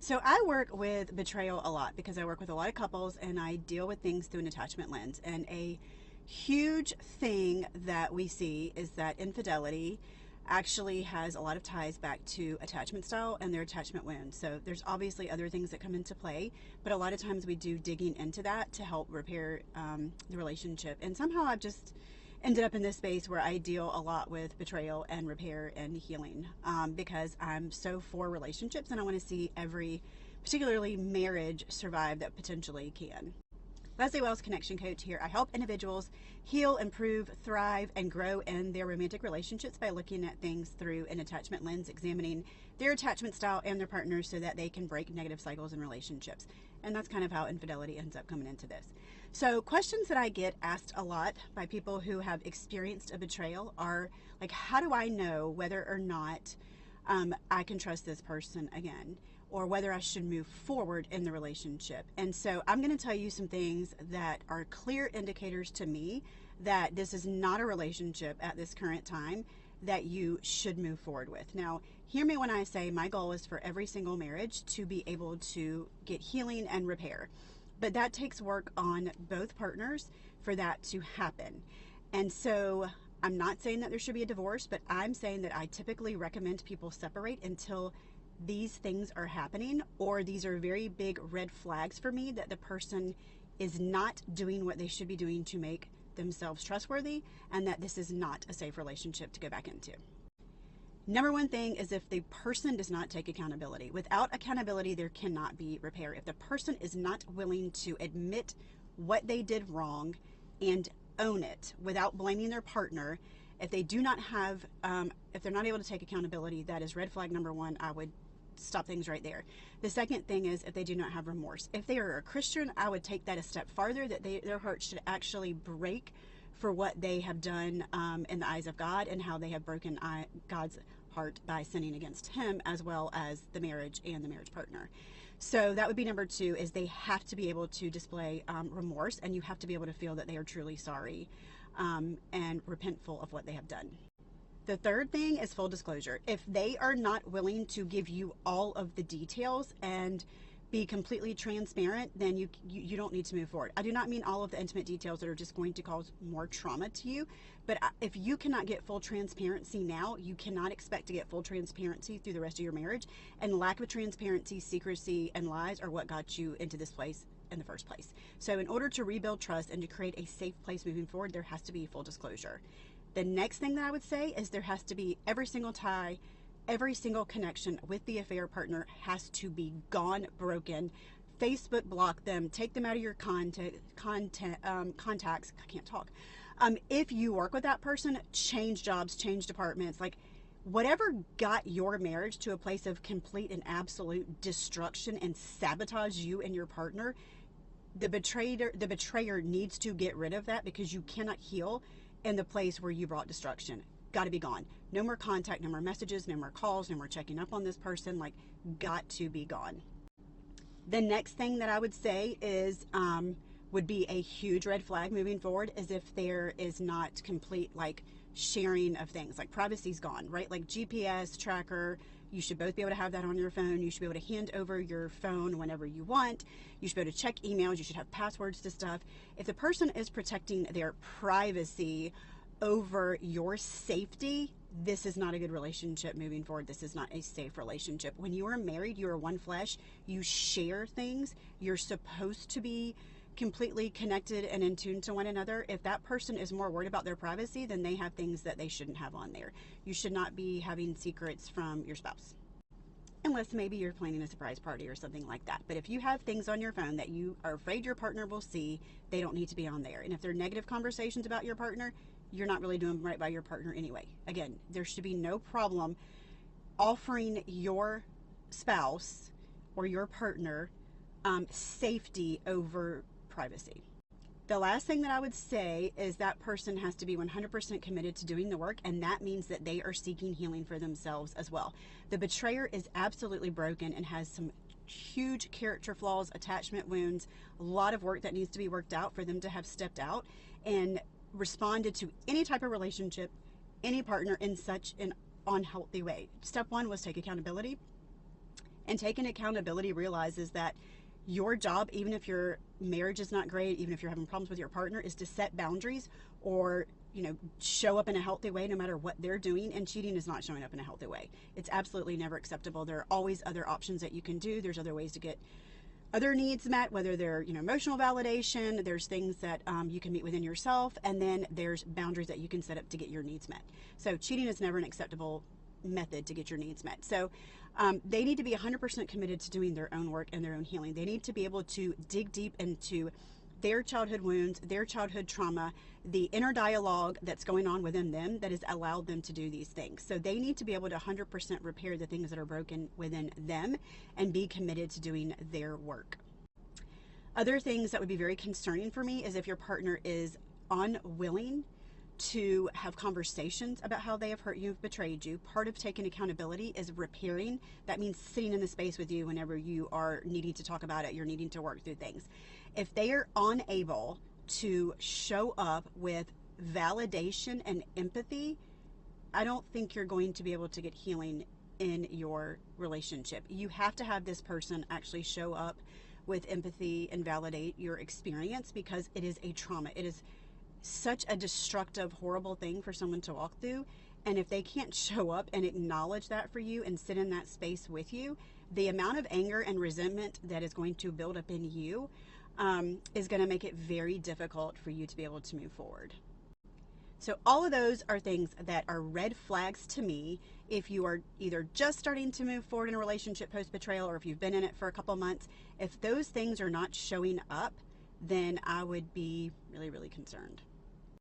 So I work with betrayal a lot because I work with a lot of couples and I deal with things through an attachment lens. And a huge thing that we see is that infidelity actually has a lot of ties back to attachment style and their attachment wounds. So there's obviously other things that come into play, but a lot of times we do digging into that to help repair the relationship. And somehow I've just ended up in this space where I deal a lot with betrayal and repair and healing, because I'm so for relationships and I want to see every, particularly marriage, survive that potentially can. Leslie Wells, Connection Coach here. I help individuals heal, improve, thrive, and grow in their romantic relationships by looking at things through an attachment lens, examining their attachment style and their partners so that they can break negative cycles in relationships. And that's kind of how infidelity ends up coming into this. So questions that I get asked a lot by people who have experienced a betrayal are like, how do I know whether or not I can trust this person again, or whether I should move forward in the relationship? And so I'm going to tell you some things that are clear indicators to me that this is not a relationship at this current time that you should move forward with. Now, hear me when I say my goal is for every single marriage to be able to get healing and repair. But that takes work on both partners for that to happen. And so I'm not saying that there should be a divorce, but I'm saying that I typically recommend people separate until these things are happening, or these are very big red flags for me that the person is not doing what they should be doing to make themselves trustworthy, and that this is not a safe relationship to go back into. Number one thing is if the person does not take accountability. Without accountability, there cannot be repair. If the person is not willing to admit what they did wrong and own it without blaming their partner, if they do not have, if they're not able to take accountability, that is red flag number one. I would stop things right there. The second thing is if they do not have remorse. If they are a Christian, I would take that a step farther, that their heart should actually break for what they have done in the eyes of God, and how they have broken God's heart by sinning against him, as well as the marriage and the marriage partner. So that would be number two, is they have to be able to display remorse, and you have to be able to feel that they are truly sorry and repentful of what they have done. The third thing is full disclosure. If they are not willing to give you all of the details and be completely transparent, then you don't need to move forward. I do not mean all of the intimate details that are just going to cause more trauma to you, but if you cannot get full transparency now, you cannot expect to get full transparency through the rest of your marriage. And lack of transparency, secrecy, and lies are what got you into this place in the first place. So in order to rebuild trust and to create a safe place moving forward, there has to be full disclosure. The next thing that I would say is there has to be every single tie, every single connection with the affair partner has to be gone, broken. Facebook block them, take them out of your contacts. I can't talk. If you work with that person, change jobs, change departments, like whatever got your marriage to a place of complete and absolute destruction and sabotage you and your partner, the betrayer needs to get rid of that, because you cannot heal in the place where you brought destruction. Got to be gone. No more contact, no more messages, no more calls, no more checking up on this person. Like, got to be gone. The next thing that I would say is would be a huge red flag moving forward, is if there is not complete like sharing of things. Like privacy's gone, right? Like GPS tracker, you should both be able to have that on your phone. You should be able to hand over your phone whenever you want. You should be able to check emails. You should have passwords to stuff. If the person is protecting their privacy over your safety, this is not a good relationship moving forward. This is not a safe relationship. When you are married, you are one flesh. You share things. You're supposed to be completely connected and in tune to one another. If that person is more worried about their privacy, then they have things that they shouldn't have on there. You should not be having secrets from your spouse, unless maybe you're planning a surprise party or something like that. But if you have things on your phone that you are afraid your partner will see, they don't need to be on there. And if they're negative conversations about your partner, you're not really doing right by your partner anyway. Again, there should be no problem offering your spouse or your partner safety over privacy. The last thing that I would say is that person has to be 100% committed to doing the work, and that means that they are seeking healing for themselves as well. The betrayer is absolutely broken and has some huge character flaws, attachment wounds, a lot of work that needs to be worked out for them to have stepped out and responded to any type of relationship, any partner in such an unhealthy way. Step one was take accountability. And taking accountability realizes that your job, even if your marriage is not great, even if you're having problems with your partner, is to set boundaries or, show up in a healthy way no matter what they're doing. And cheating is not showing up in a healthy way. It's absolutely never acceptable. There are always other options that you can do. There's other ways to get other needs met, whether they're emotional validation. There's things that you can meet within yourself, and then there's boundaries that you can set up to get your needs met. So cheating is never an acceptable method to get your needs met. So they need to be 100% committed to doing their own work and their own healing. They need to be able to dig deep into their childhood wounds, their childhood trauma, the inner dialogue that's going on within them that has allowed them to do these things. So they need to be able to 100% repair the things that are broken within them and be committed to doing their work. Other things that would be very concerning for me is if your partner is unwilling to have conversations about how they have hurt you, betrayed you. Part of taking accountability is repairing. That means sitting in the space with you whenever you are needing to talk about it, you're needing to work through things. If they are unable to show up with validation and empathy, I don't think you're going to be able to get healing in your relationship. You have to have this person actually show up with empathy and validate your experience, because it is a trauma. It is such a destructive, horrible thing for someone to walk through. And if they can't show up and acknowledge that for you and sit in that space with you, the amount of anger and resentment that is going to build up in you is going to make it very difficult for you to be able to move forward. So all of those are things that are red flags to me if you are either just starting to move forward in a relationship post-betrayal, or if you've been in it for a couple months. If those things are not showing up, then I would be really, really concerned.